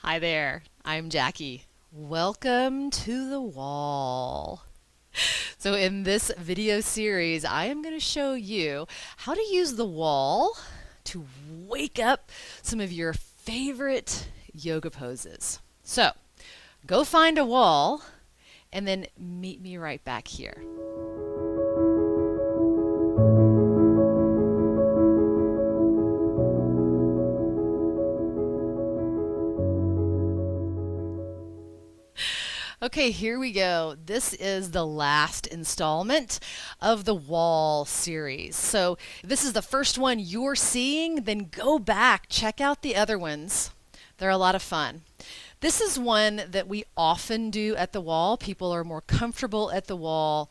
Hi there, I'm Jackie. Welcome to the wall. So in this video series, I am going to show you how to use the wall to wake up some of your favorite yoga poses. So go find a wall and then meet me right back here. Okay, here we go. This is the last installment of the wall series. So if this is the first one you're seeing, then go back, check out the other ones. They're a lot of fun. This is one that we often do at the wall. People are more comfortable at the wall.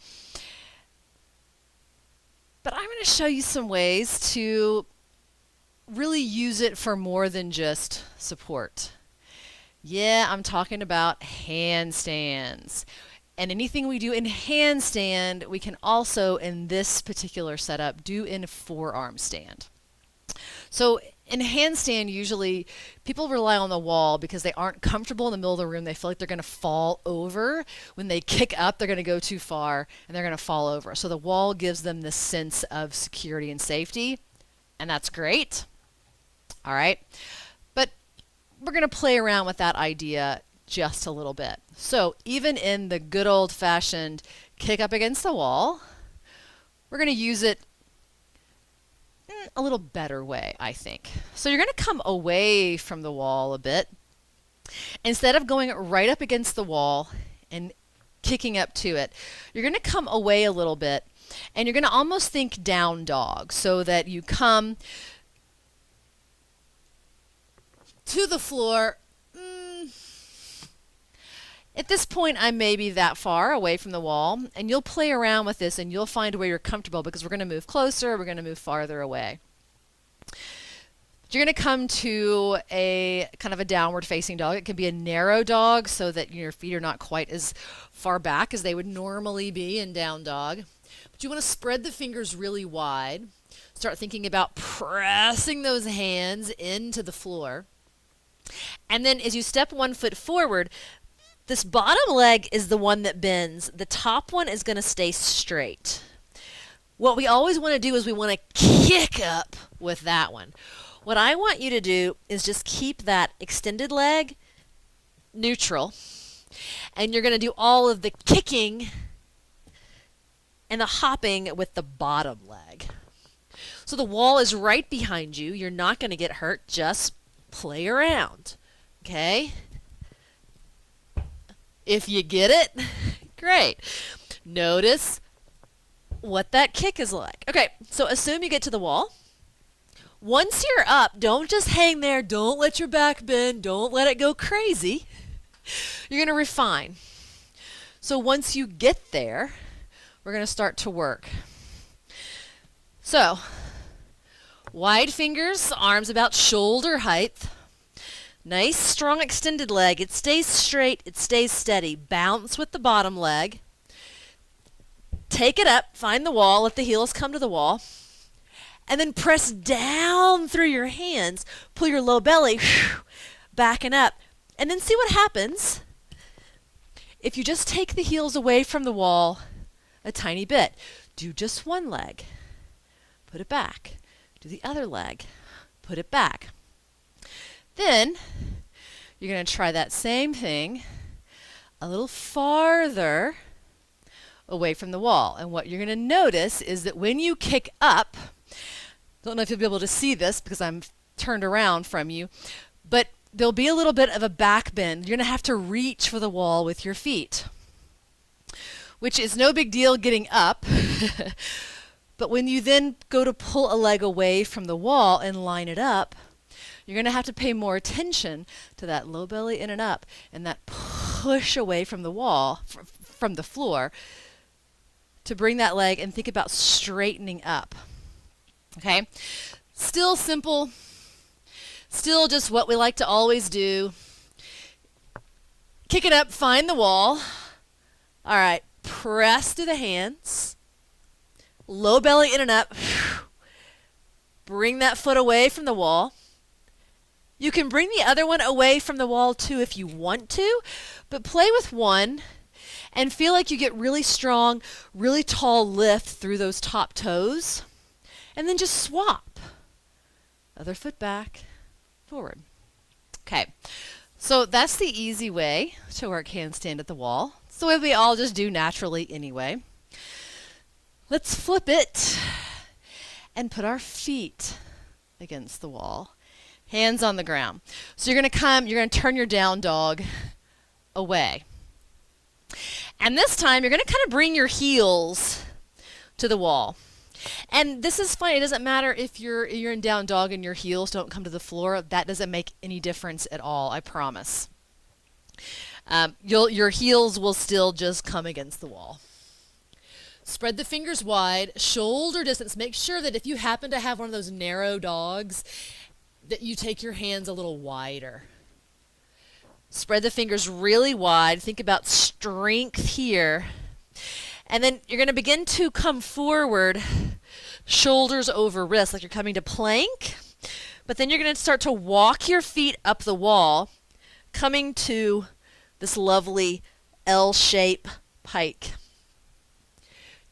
But I'm going to show you some ways to really use it for more than just support. Yeah, I'm talking about handstands. And anything we do in handstand, we can also, in this particular setup, do in forearm stand. So in handstand, usually people rely on the wall because they aren't comfortable in the middle of the room. They feel like they're going to fall over. When they kick up, they're going to go too far and they're going to fall over. So the wall gives them this sense of security and safety, and that's great. All right. But we're going to play around with that idea just a little bit. So even in the good old-fashioned kick up against the wall, we're going to use it a little better way, I think. So you're going to come away from the wall a bit. Instead of going right up against the wall and kicking up to it, you're going to come away a little bit and you're going to almost think down dog, so that you come to the floor. At this point, I may be that far away from the wall, and you'll play around with this and you'll find where you're comfortable, because we're going to move closer, we're going to move farther away. You're going to come to a kind of a downward facing dog. It can be a narrow dog so that your feet are not quite as far back as they would normally be in down dog. But you want to spread the fingers really wide. Start thinking about pressing those hands into the floor. And then as you step one foot forward, this bottom leg is the one that bends. The top one is going to stay straight. What we always want to do is we want to kick up with that one. What I want you to do is just keep that extended leg neutral, and you're going to do all of the kicking and the hopping with the bottom leg. So the wall is right behind you. You're not going to get hurt. Just play around. Okay? If you get it, great. Notice what that kick is like. Okay, so assume you get to the wall. Once you're up, don't just hang there. Don't let your back bend. Don't let it go crazy. You're going to refine. So once you get there, we're going to start to work. So, wide fingers, arms about shoulder height. Nice, strong, extended leg. It stays straight. It stays steady. Bounce with the bottom leg. Take it up. Find the wall. Let the heels come to the wall. And then press down through your hands. Pull your low belly back and up. And then see what happens if you just take the heels away from the wall a tiny bit. Do just one leg. Put it back. Do the other leg. Put it back. Then you're going to try that same thing a little farther away from the wall. And what you're going to notice is that when you kick up, don't know if you'll be able to see this because I'm turned around from you, but there'll be a little bit of a back bend. You're going to have to reach for the wall with your feet, which is no big deal getting up. But when you then go to pull a leg away from the wall and line it up, you're going to have to pay more attention to that low belly in and up and that push away from the wall, from the floor, to bring that leg and think about straightening up. Okay? Still simple. Still just what we like to always do. Kick it up, find the wall. All right, press through the hands. Low belly in and up. Bring that foot away from the wall. You can bring the other one away from the wall too if you want to, but play with one and feel like you get really strong, really tall lift through those top toes, and then just swap. Other foot back, forward. Okay, so that's the easy way to work handstand at the wall. It's the way we all just do naturally anyway. Let's flip it and put our feet against the wall. Hands on the ground. So you're going to turn your down dog away. And this time you're going to kind of bring your heels to the wall. And this is fine. It doesn't matter if you're in down dog and your heels don't come to the floor. That doesn't make any difference at all, I promise. Your heels will still just come against the wall. Spread the fingers wide, shoulder distance. Make sure that if you happen to have one of those narrow dogs, that you take your hands a little wider. Spread the fingers really wide. Think about strength here. And then you're going to begin to come forward, shoulders over wrists, like you're coming to plank. But then you're going to start to walk your feet up the wall, coming to this lovely L-shape pike.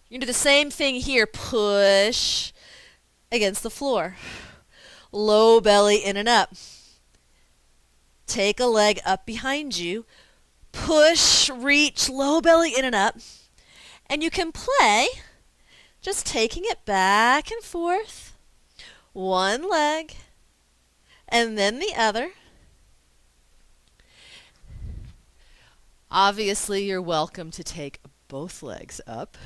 You can do the same thing here. Push against the floor. Low belly in and up. Take a leg up behind you. Push, reach, low belly in and up. And you can play just taking it back and forth. One leg and then the other. Obviously, you're welcome to take both legs up.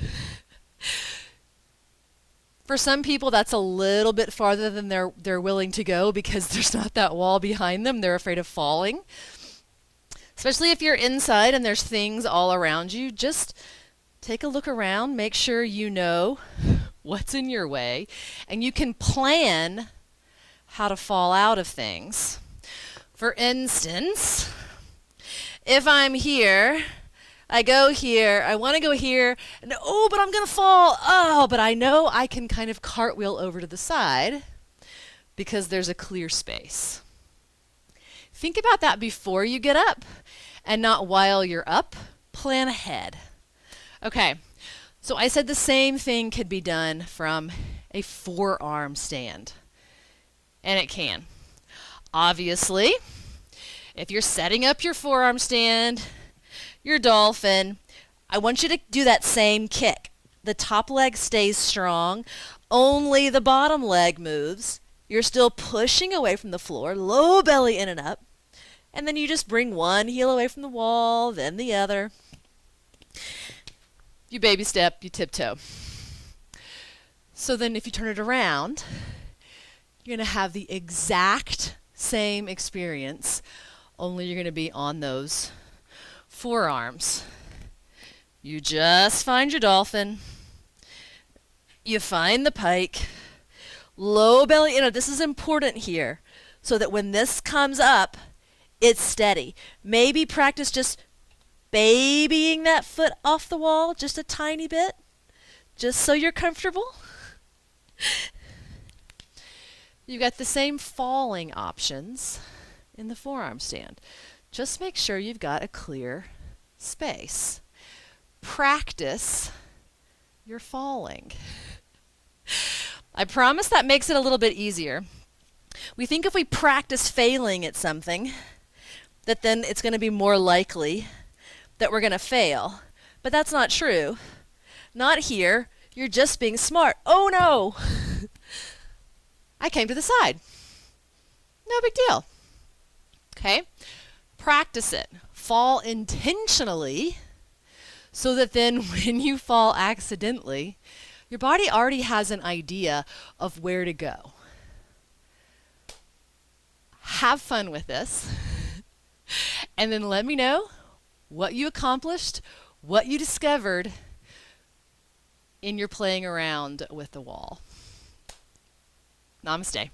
For some people, that's a little bit farther than they're willing to go because there's not that wall behind them. They're afraid of falling. Especially if you're inside and there's things all around you, just take a look around, make sure you know what's in your way, and you can plan how to fall out of things. For instance, if I'm here, I go here, I want to go here, and oh, but I'm going to fall. Oh, but I know I can kind of cartwheel over to the side because there's a clear space. Think about that before you get up and not while you're up. Plan ahead. Okay, so I said the same thing could be done from a forearm stand, and it can. Obviously, if you're setting up your forearm stand, your dolphin, I want you to do that same kick. The top leg stays strong, only the bottom leg moves. You're still pushing away from the floor, low belly in and up, and then you just bring one heel away from the wall, then the other. You baby step, you tiptoe. So then if you turn it around, you're going to have the exact same experience, only you're going to be on those forearms. You just find your dolphin. You find the pike. Low belly in. This is important here so that when this comes up, it's steady. Maybe practice just babying that foot off the wall just a tiny bit, just so you're comfortable. You've got the same falling options in the forearm stand. Just make sure you've got a clear space. Practice your falling. I promise that makes it a little bit easier. We think if we practice failing at something, that then it's going to be more likely that we're going to fail. But that's not true. Not here. You're just being smart. Oh no! I came to the side. No big deal. Okay? Practice it. Fall intentionally so that then when you fall accidentally, your body already has an idea of where to go. Have fun with this. And then let me know what you accomplished, what you discovered in your playing around with the wall. Namaste.